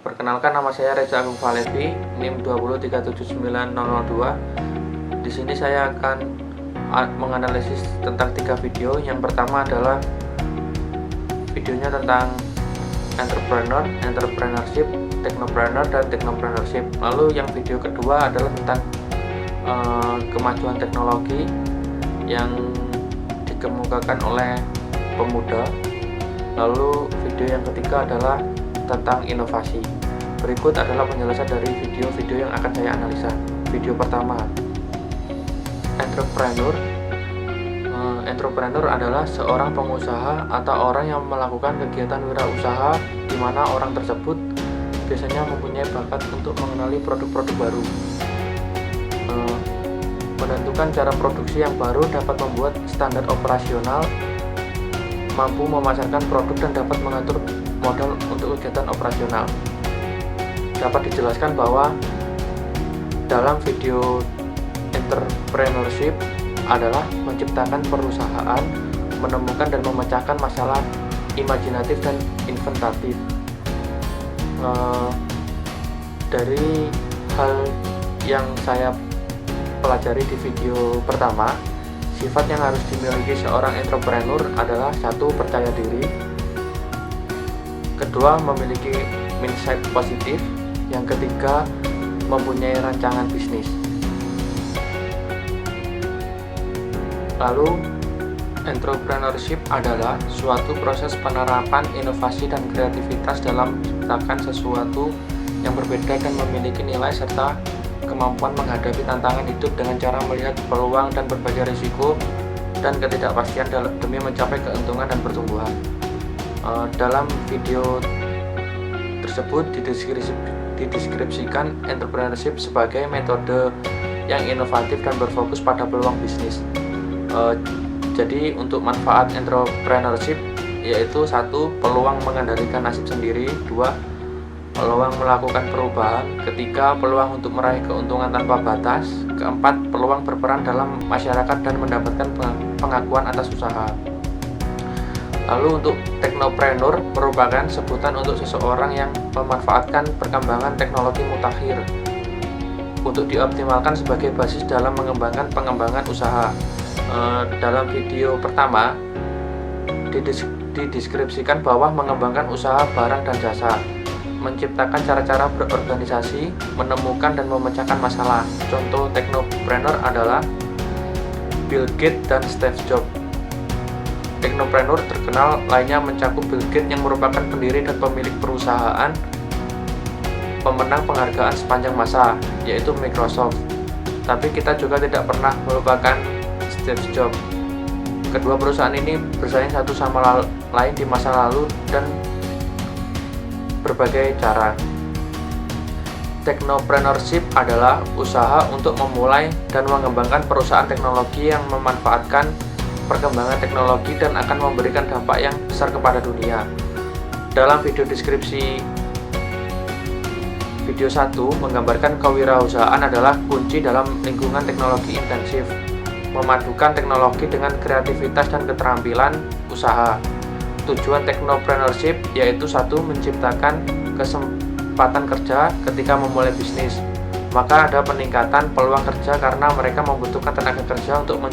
Perkenalkan, nama saya Reza Agung Valevi, NIM 203790002. Di sini saya akan menganalisis tentang 3 video. Yang pertama adalah videonya tentang entrepreneurship, technopreneur, dan technopreneurship. Lalu yang video kedua adalah tentang kemajuan teknologi yang dikemukakan oleh pemuda. Lalu video yang ketiga adalah tentang inovasi. Berikut adalah penjelasan dari video-video yang akan saya analisa. Video pertama, entrepreneur adalah seorang pengusaha atau orang yang melakukan kegiatan wirausaha di mana orang tersebut biasanya mempunyai bakat untuk mengenali produk-produk baru, menentukan cara produksi yang baru, dapat membuat standar operasional, mampu memasarkan produk, dan dapat mengatur modal untuk kegiatan operasional. Dapat dijelaskan bahwa dalam video entrepreneurship adalah menciptakan perusahaan, menemukan dan memecahkan masalah imajinatif dan inventatif. Dari hal yang saya pelajari di video pertama, sifat yang harus dimiliki seorang entrepreneur adalah: 1. Percaya diri, kedua, memiliki mindset positif, yang ketiga, mempunyai rancangan bisnis. Lalu, entrepreneurship adalah suatu proses penerapan inovasi dan kreativitas dalam menciptakan sesuatu yang berbeda dan memiliki nilai serta kemampuan menghadapi tantangan hidup dengan cara melihat peluang dan berbagai risiko dan ketidakpastian demi mencapai keuntungan dan pertumbuhan. Dalam video tersebut dideskripsikan entrepreneurship sebagai metode yang inovatif dan berfokus pada peluang bisnis. Jadi untuk manfaat entrepreneurship yaitu: 1. Peluang mengendalikan nasib sendiri, 2. Peluang melakukan perubahan, ketiga, peluang untuk meraih keuntungan tanpa batas, keempat, peluang berperan dalam masyarakat dan mendapatkan pengakuan atas usaha. Lalu untuk technopreneur merupakan sebutan untuk seseorang yang memanfaatkan perkembangan teknologi mutakhir untuk dioptimalkan sebagai basis dalam mengembangkan pengembangan usaha. Dalam video pertama dideskripsikan bahwa mengembangkan usaha barang dan jasa, menciptakan cara-cara berorganisasi, menemukan dan memecahkan masalah. Contoh technopreneur adalah Bill Gates dan Steve Jobs. Technopreneur terkenal lainnya mencakup Bill Gates yang merupakan pendiri dan pemilik perusahaan pemenang penghargaan sepanjang masa, yaitu Microsoft. Tapi kita juga tidak pernah melupakan Steve Jobs. Kedua perusahaan ini bersaing satu sama lain di masa lalu dan berbagai cara. Technopreneurship adalah usaha untuk memulai dan mengembangkan perusahaan teknologi yang memanfaatkan perkembangan teknologi dan akan memberikan dampak yang besar kepada dunia. Dalam video deskripsi video 1 menggambarkan kewirausahaan adalah kunci dalam lingkungan teknologi intensif, memadukan teknologi dengan kreativitas dan keterampilan usaha. Tujuan technopreneurship yaitu: 1. Menciptakan kesempatan kerja ketika memulai bisnis, maka ada peningkatan peluang kerja karena mereka membutuhkan tenaga kerja untuk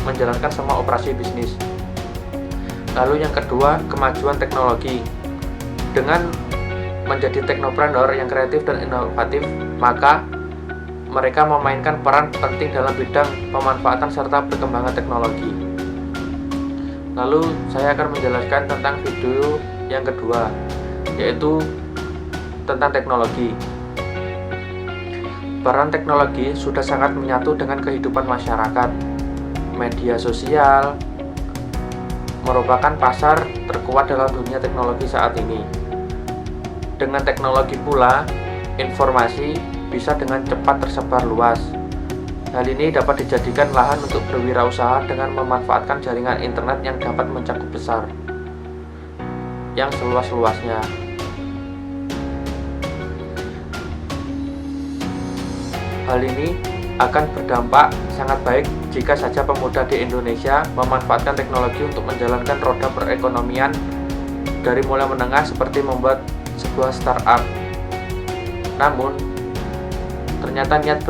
menjalankan semua operasi bisnis. Lalu yang kedua, kemajuan teknologi. Dengan menjadi technopreneur yang kreatif dan inovatif, maka mereka memainkan peran penting dalam bidang pemanfaatan serta perkembangan teknologi. Lalu saya akan menjelaskan tentang video yang kedua, yaitu tentang teknologi. Peran teknologi sudah sangat menyatu dengan kehidupan masyarakat. Media sosial merupakan pasar terkuat dalam dunia teknologi saat ini. Dengan teknologi pula, informasi bisa dengan cepat tersebar luas. Hal ini dapat dijadikan lahan untuk berwirausaha dengan memanfaatkan jaringan internet yang dapat mencakup besar, yang seluas-luasnya. Hal ini akan berdampak sangat baik jika saja pemuda di Indonesia memanfaatkan teknologi untuk menjalankan roda perekonomian dari mulai menengah seperti membuat sebuah startup, Namun, ternyata niat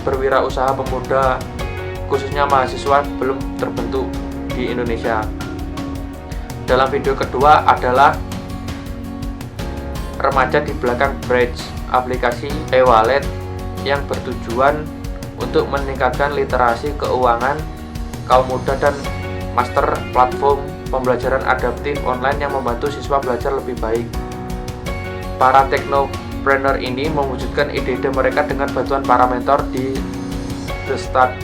berwirausaha pemuda, khususnya mahasiswa, belum terbentuk di Indonesia. Dalam video kedua adalah remaja di belakang Bridge, aplikasi e-wallet yang bertujuan untuk meningkatkan literasi keuangan kaum muda dan master platform pembelajaran adaptif online yang membantu siswa belajar lebih baik. Para technopreneur ini mewujudkan ide-ide mereka dengan bantuan para mentor di The Start,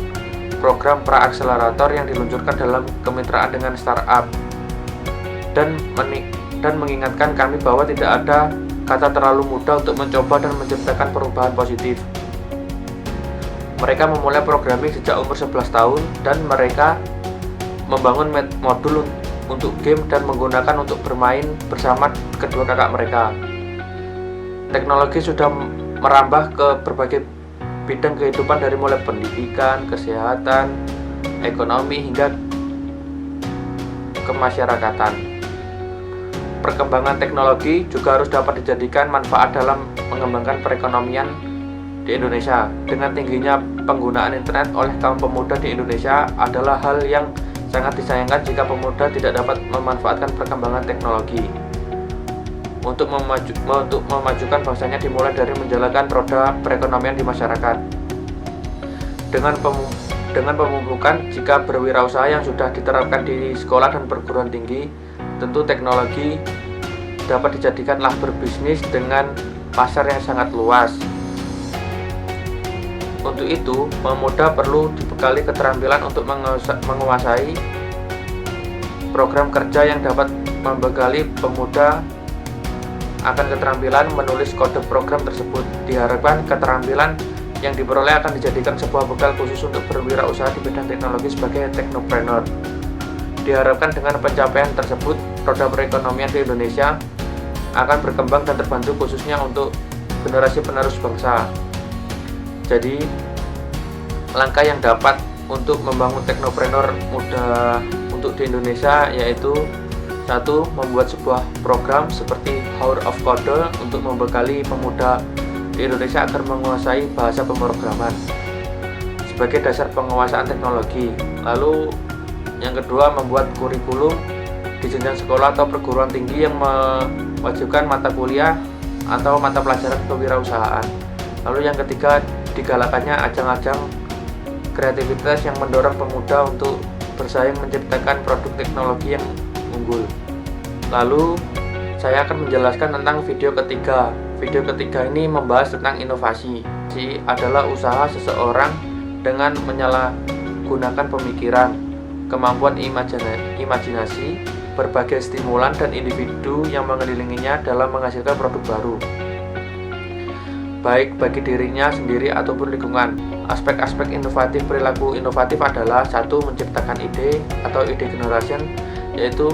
program pra-akselerator yang diluncurkan dalam kemitraan dengan startup, dan mengingatkan kami bahwa tidak ada kata terlalu muda untuk mencoba dan menciptakan perubahan positif. Mereka memulai programming sejak umur 11 tahun dan mereka membangun modul untuk game dan menggunakan untuk bermain bersama kedua kakak mereka. Teknologi sudah merambah ke berbagai bidang kehidupan dari mulai pendidikan, kesehatan, ekonomi hingga kemasyarakatan. Perkembangan teknologi juga harus dapat dijadikan manfaat dalam mengembangkan perekonomian di Indonesia. Dengan tingginya penggunaan internet oleh kaum pemuda di Indonesia adalah hal yang sangat disayangkan jika pemuda tidak dapat memanfaatkan perkembangan teknologi untuk memajukan bangsanya, dimulai dari menjalankan roda perekonomian di masyarakat. Dengan pemupukan, jika berwirausaha yang sudah diterapkan di sekolah dan perguruan tinggi, tentu teknologi dapat dijadikanlah berbisnis dengan pasar yang sangat luas. Untuk itu, pemuda perlu dibekali keterampilan untuk menguasai program kerja yang dapat membekali pemuda akan keterampilan menulis kode program tersebut. Diharapkan keterampilan yang diperoleh akan dijadikan sebuah bekal khusus untuk berwirausaha di bidang teknologi sebagai technopreneur. Diharapkan dengan pencapaian tersebut, roda perekonomian di Indonesia akan berkembang dan terbantu khususnya untuk generasi penerus bangsa. Jadi, langkah yang dapat untuk membangun teknopreneur muda untuk di Indonesia yaitu: 1. Membuat sebuah program seperti Hour of Code untuk membekali pemuda di Indonesia agar menguasai bahasa pemrograman sebagai dasar penguasaan teknologi. Lalu yang kedua, membuat kurikulum di jenjang sekolah atau perguruan tinggi yang mewajibkan mata kuliah atau mata pelajaran kewirausahaan. Lalu yang ketiga, digalakannya ajang-ajang kreativitas yang mendorong pemuda untuk bersaing menciptakan produk teknologi yang unggul. Lalu saya akan menjelaskan tentang video ketiga. Video ketiga ini membahas tentang inovasi. Ini adalah usaha seseorang dengan menyalahgunakan pemikiran, kemampuan imajinasi, berbagai stimulan dan individu yang mengelilinginya dalam menghasilkan produk baru, baik bagi dirinya sendiri ataupun lingkungan. Aspek-aspek inovatif perilaku inovatif adalah: 1. Menciptakan ide atau ide generation, yaitu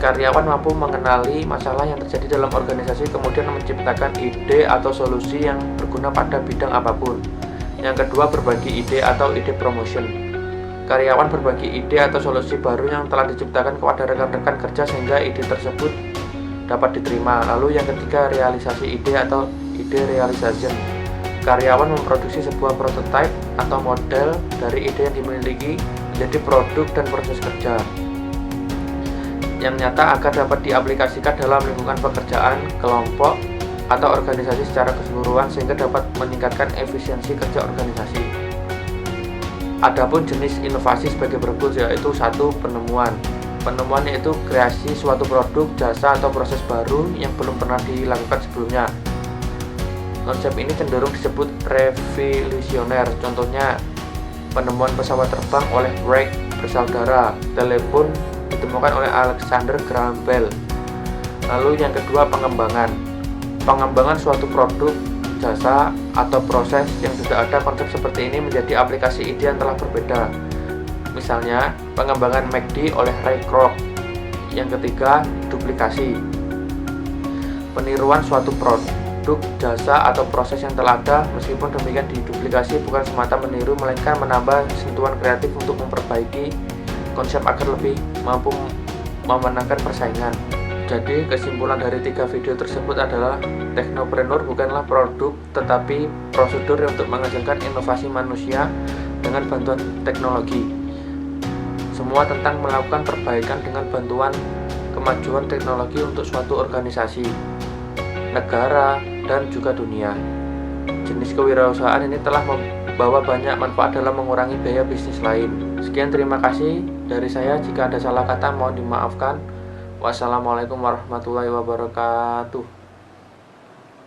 karyawan mampu mengenali masalah yang terjadi dalam organisasi kemudian menciptakan ide atau solusi yang berguna pada bidang apapun. Yang kedua, berbagi ide atau ide promotion. Karyawan berbagi ide atau solusi baru yang telah diciptakan kepada rekan-rekan kerja sehingga ide tersebut dapat diterima. Lalu yang ketiga, realisasi ide atau ide realization. Karyawan memproduksi sebuah prototipe atau model dari ide yang dimiliki menjadi produk dan proses kerja yang nyata agar dapat diaplikasikan dalam lingkungan pekerjaan, kelompok, atau organisasi secara keseluruhan sehingga dapat meningkatkan efisiensi kerja organisasi. Adapun jenis inovasi sebagai berikut, yaitu 1. Penemuan. Penemuan yaitu kreasi suatu produk, jasa, atau proses baru yang belum pernah dilakukan sebelumnya. Konsep ini cenderung disebut revolusioner. Contohnya, penemuan pesawat terbang oleh Wright bersaudara, telepon ditemukan oleh Alexander Graham Bell. Lalu yang kedua, pengembangan. Pengembangan suatu produk, jasa, atau proses yang sudah ada. Konsep seperti ini menjadi aplikasi ide yang telah berbeda. Misalnya, pengembangan McD oleh Ray Kroc. Yang ketiga, duplikasi. Peniruan suatu produk, jasa, atau proses yang telah ada. Meskipun demikian, diduplikasi bukan semata meniru, melainkan menambah sentuhan kreatif untuk memperbaiki konsep agar lebih mampu memenangkan persaingan. Jadi kesimpulan dari 3 video tersebut adalah teknopreneur bukanlah produk tetapi prosedur untuk menghasilkan inovasi manusia dengan bantuan teknologi. Semua tentang melakukan perbaikan dengan bantuan kemajuan teknologi untuk suatu organisasi, negara, dan juga dunia. Jenis kewirausahaan ini telah membawa banyak manfaat dalam mengurangi biaya bisnis lain. Sekian, terima kasih dari saya. Jika ada salah kata mohon dimaafkan. Wassalamualaikum warahmatullahi wabarakatuh.